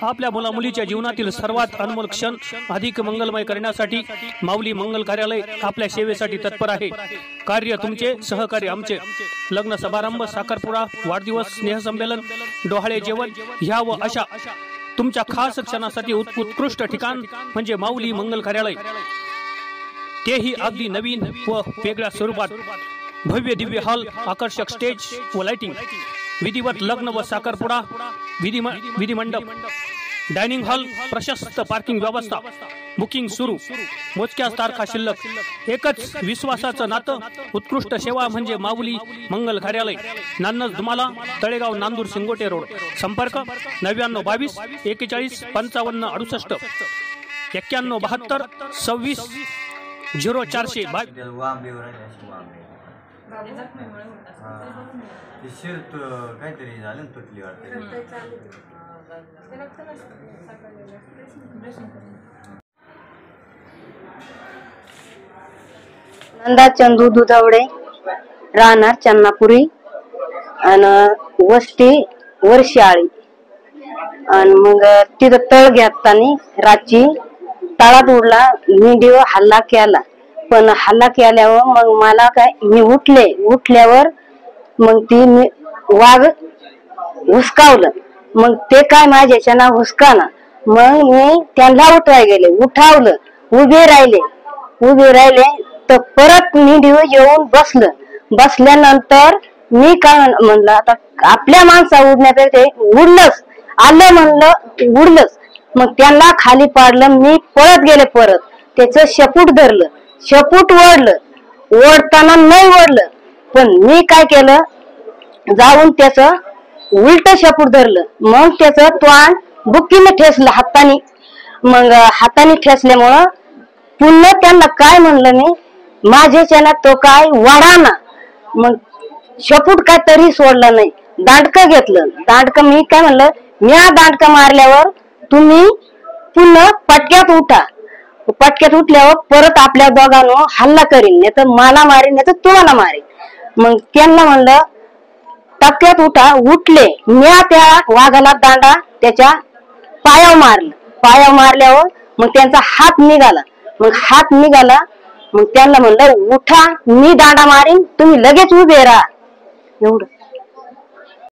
आपल्या मुला मुलीच्या जीवनातील सर्वात अनमोल क्षण अधिक मंगलमय करण्यासाठी माऊली मंगल कार्यालय आपल्या सेवेसाठी तत्पर आहे। कार्य तुमचे, सहकार्य आमचे। लग्न समारंभ, साखरपुडा, वाढदिवस, स्नेहसंमेलन, डोहाळे जेवण ह्या व अशा तुमच्या खास क्षणासाठी उत्कृष्ट ठिकाण म्हणजे माऊली मंगल कार्यालय, तेही अगदी नवीन व वेगळ्या स्वरूपात। भव्य दिव्य हॉल, आकर्षक स्टेज व लाइटिंग, विधिवत लग्न व साखरपुडा, विधी मंडप, डायनिंग हॉल, प्रशस्त पार्किंग व्यवस्था, बुकिंग सुरू, मोजक्याच तारखा शिल्लक, एकच विश्वासाचं नातं, उत्कृष्ट सेवा म्हणजे माऊली मंगल कार्यालय। नान्नज धुमाला, तळेगाव, नांदूर, सिंगोटे रोड। संपर्क 9922 41 55 68 91 72 26 0400। काहीतरी झालं तुटली वाटते। नंदा चंदू दुधावडे, राहणार चन्नापुरी आणि वस्ती वर्षाळी। आणि मग तिथं तळ घेताना रात्री तळात उडला, मी हल्ला केला, पण हल्ला केल्यावर मग मला काय, मी उठल्यावर मग ती वाघ हुसकावलं, मग ते काय माझ्याच्या ना हुसकाना, मग मी त्यांना उठवाय गेले, उठावलं, उभे राहिले तर परत मी येऊन बसल्यानंतर मी काय म्हणलं, आता आपल्या माणसा उडण्यापेक्षा उडलंच आलं, म्हणलं उडलंच, मग त्यांना खाली पाडलं, मी पळत गेले, परत त्याचं शेपूट धरलं, शेपूट ओढताना नाही ओढलं, पण मी काय केलं, जाऊन त्याचं उलट शेपूट धरलं, मग त्याचं तोंड बुक्कीने ठेसलं हाताने, मग हाताने ठेसल्यामुळं पुन्हा त्यांना काय म्हणलं मी, माझ्याच्याना तो काय वाढाना, मग शेपूट काय तरी सोडला नाही, दांडकं घेतलं, दांडकं मी काय म्हणलं, म्या दांडकं मारल्यावर तुम्ही पुन्हा पटक्यात उठल्यावर परत आपल्या दोघांवर हल्ला करीन, नाही तर मला मारीन, नाही तर तुम्हाला मारीन। मग त्यांना म्हणलं टक्क्यात उठले, म्या त्या वाघाला दांडा त्याच्या पायावर मारल्यावर मग त्यांचा हात निघाला, मग त्यांना म्हणलं उठा, मी दांडा मारीन, तुम्ही लगेच उभे राहा, एवढं।